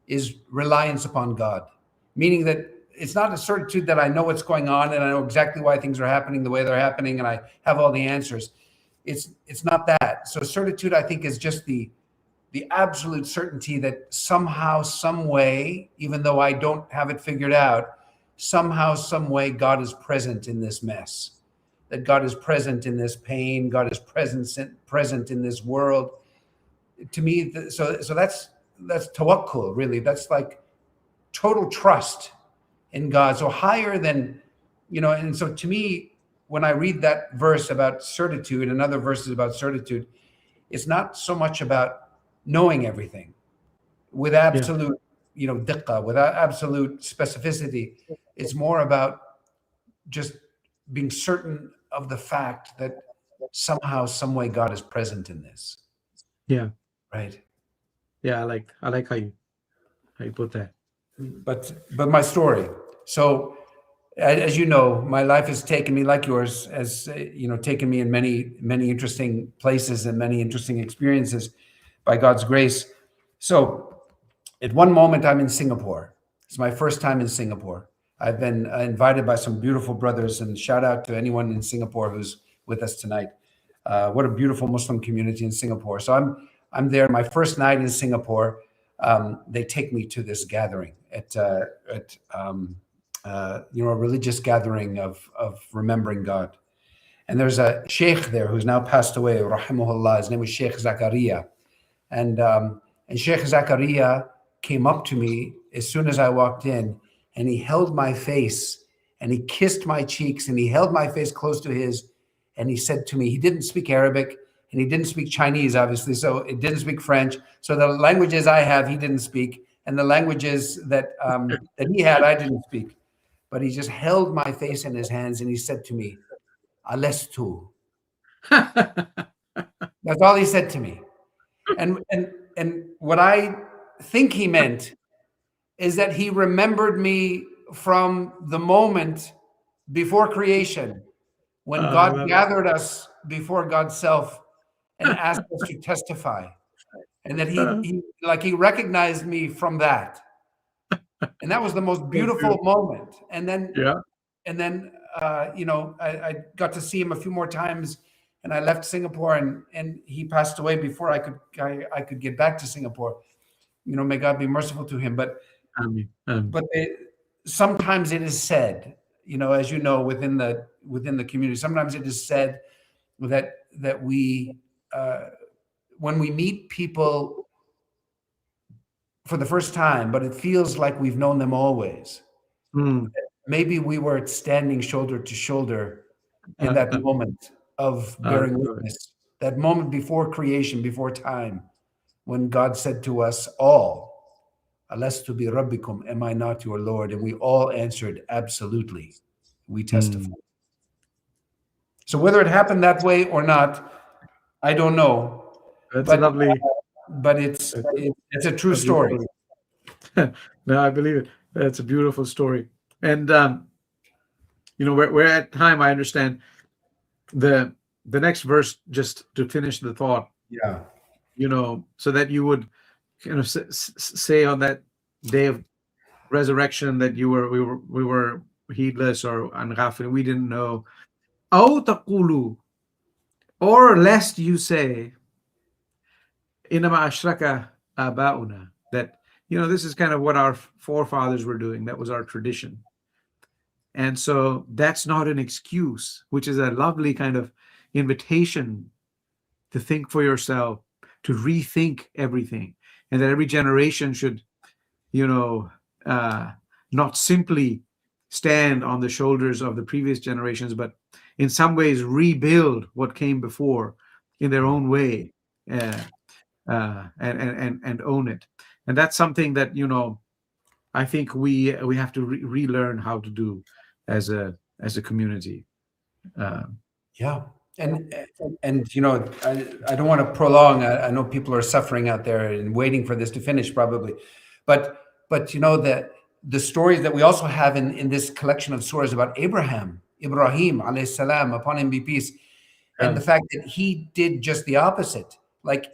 Is reliance upon God. Meaning that it's not a certitude that I know what's going on and I know exactly why things are happening the way they're happening and I have all the answers. It's not that. So certitude, I think, is just the absolute certainty that somehow, some way, even though I don't have it figured out, somehow, some way, God is present in this mess. That God is present in this pain. God is present in this world. To me, so that's tawakkul, really. That's like total trust in God. So higher than, and so to me, when I read that verse about certitude and other verses about certitude, it's not so much about knowing everything with absolute, diqqa, with absolute specificity. It's more about just being certain of the fact that somehow, some way, God is present in this. Yeah. Right. Yeah, I like how you put that. But my story. So, as you know, my life has taken me, like yours, taken me in many, many interesting places and many interesting experiences by God's grace. So, at one moment, I'm in Singapore. It's my first time in Singapore. I've been invited by some beautiful brothers, and shout out to anyone in Singapore who's with us tonight. What a beautiful Muslim community in Singapore. So I'm there. My first night in Singapore, they take me to this gathering at a religious gathering of remembering God. And there's a sheikh there who's now passed away, rahimahullah. His name was Sheikh Zakaria. And Sheikh Zakaria came up to me as soon as I walked in, and he held my face and he kissed my cheeks and he held my face close to his. And he said to me, he didn't speak Arabic and he didn't speak Chinese, obviously. So it didn't speak French. So the languages I have, he didn't speak. And the languages that he had, I didn't speak. But he just held my face in his hands and he said to me, Alestu. That's all he said to me. And what I think he meant is that he remembered me from the moment before creation when God gathered us before God's self and asked us to testify. And that he recognized me from that. And that was the most beautiful moment. And then, I got to see him a few more times, and I left Singapore, and he passed away before I could get back to Singapore. May God be merciful to him. But sometimes it is said, as you know, within the community, sometimes it is said that we, when we meet people for the first time, but it feels like we've known them always. Maybe we were standing shoulder to shoulder in that moment of bearing witness, that moment before creation, before time, when God said to us all, Alastu bi rabbikum, am I not your Lord? And we all answered, absolutely. We testify. So whether it happened that way or not, I don't know. That's lovely. But it's a true story. No, I believe it. That's a beautiful story. And we're at time. I understand the next verse, just to finish the thought. Yeah. So that you would say on that day of resurrection that we were heedless or unghafil, we didn't know. Aw taqulu, or lest you say, Innama ashraka abauna, that this is kind of what our forefathers were doing. That was our tradition. And so that's not an excuse, which is a lovely kind of invitation to think for yourself, to rethink everything, and that every generation should, not simply stand on the shoulders of the previous generations, but in some ways rebuild what came before in their own way, and own it. And that's something that I think we have to relearn how to do as a community. Yeah. And you know, I don't want to prolong. I know people are suffering out there and waiting for this to finish probably. But you know that the stories that we also have in this collection of surahs about Ibrahim alayhi salam, upon him be peace, and the fact that he did just the opposite. Like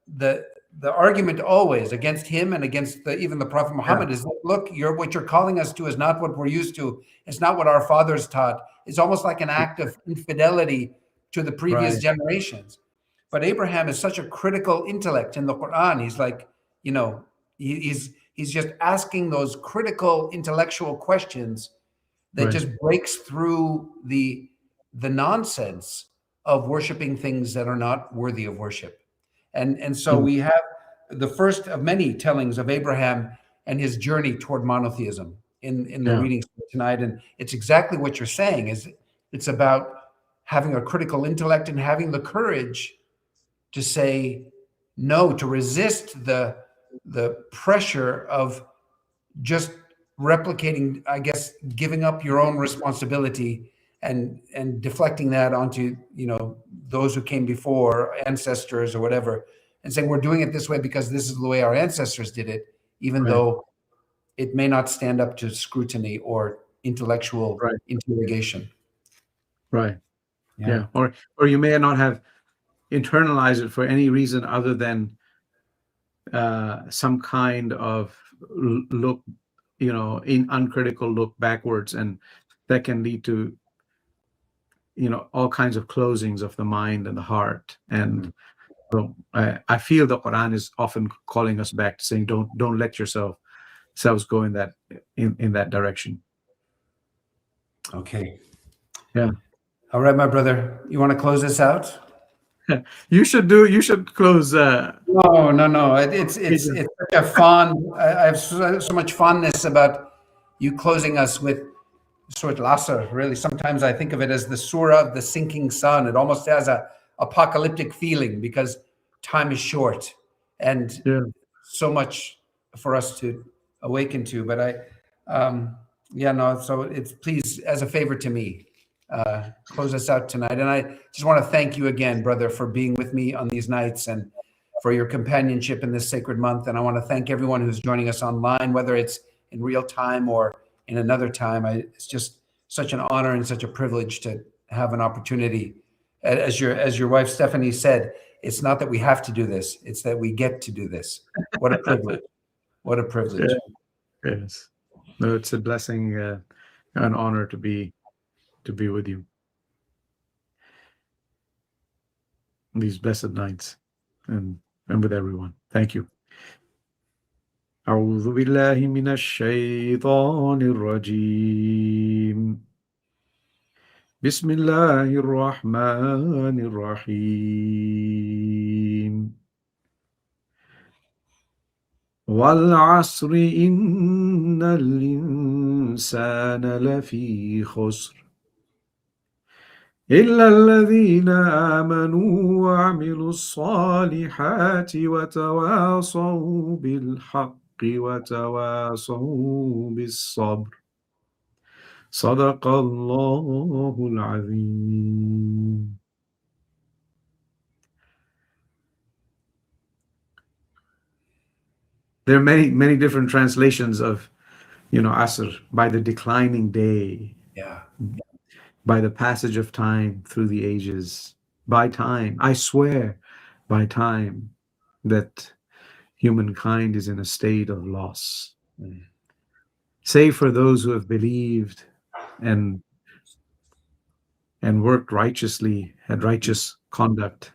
the argument always against him and against even the Prophet Muhammad is, look, what you're calling us to is not what we're used to. It's not what our fathers taught. It's almost like an act of infidelity to the previous generations. But Abraham is such a critical intellect in the Quran. He's like, you know, he's just asking those critical intellectual questions that just breaks through the nonsense of worshiping things that are not worthy of worship. And so we have the first of many tellings of Abraham and his journey toward monotheism in the readings tonight. And it's exactly what you're saying, is it's about having a critical intellect and having the courage to say no, to resist the pressure of just replicating, I guess, giving up your own responsibility and deflecting that onto, you know, those who came before, ancestors or whatever, and saying we're doing it this way because this is the way our ancestors did it, even though it may not stand up to scrutiny or intellectual interrogation. Yeah. Or you may not have internalized it for any reason other than some kind of look, you know, in uncritical look backwards, and that can lead to, you know, all kinds of closings of the mind and the heart. And so I feel the Quran is often calling us back to saying, don't let yourselves go in that direction. Okay. Yeah. All right, my brother, you want to close this out? You should close. No. It's such a fond. I have so much fondness about you closing us with Surah Al-Asr. Really, sometimes I think of it as the surah of the sinking sun. It almost has a apocalyptic feeling because time is short and so much for us to awaken to. But so it's, please, as a favor to me, close us out tonight. And I just want to thank you again, brother, for being with me on these nights and for your companionship in this sacred month. And I want to thank everyone who's joining us online, whether it's in real time or in another time. It's just such an honor and such a privilege to have an opportunity. As your wife Stephanie said, it's not that we have to do this, it's that we get to do this. What a privilege. What a privilege. Yes. No, it's a blessing, an honor to be with you these blessed nights and with everyone. Thank you. أعوذ بالله من الشيطان الرجيم. بسم الله الرحمن الرحيم. والعصر إن الإنسان لفي خسر إلا الذين آمنوا وعملوا الصالحات وتواصوا بالحق وتواصوا بالصبر. صدق الله العظيم. There are many different translations of, Asr, by the declining day. Yeah. By the passage of time through the ages, by time, I swear, by time, that humankind is in a state of loss. Save for those who have believed and worked righteously, had righteous conduct,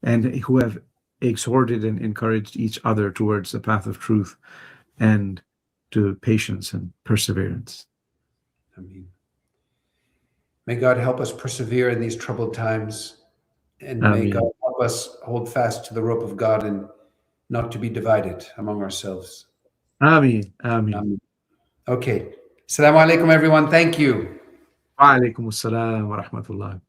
and who have exhorted and encouraged each other towards the path of truth and to patience and perseverance. Ameen. May God help us persevere in these troubled times, and may God help us hold fast to the rope of God and not to be divided among ourselves. Ameen. Ameen. Okay. Assalamu alaikum, everyone. Thank you. Wa alaikum assalam wa rahmatullah.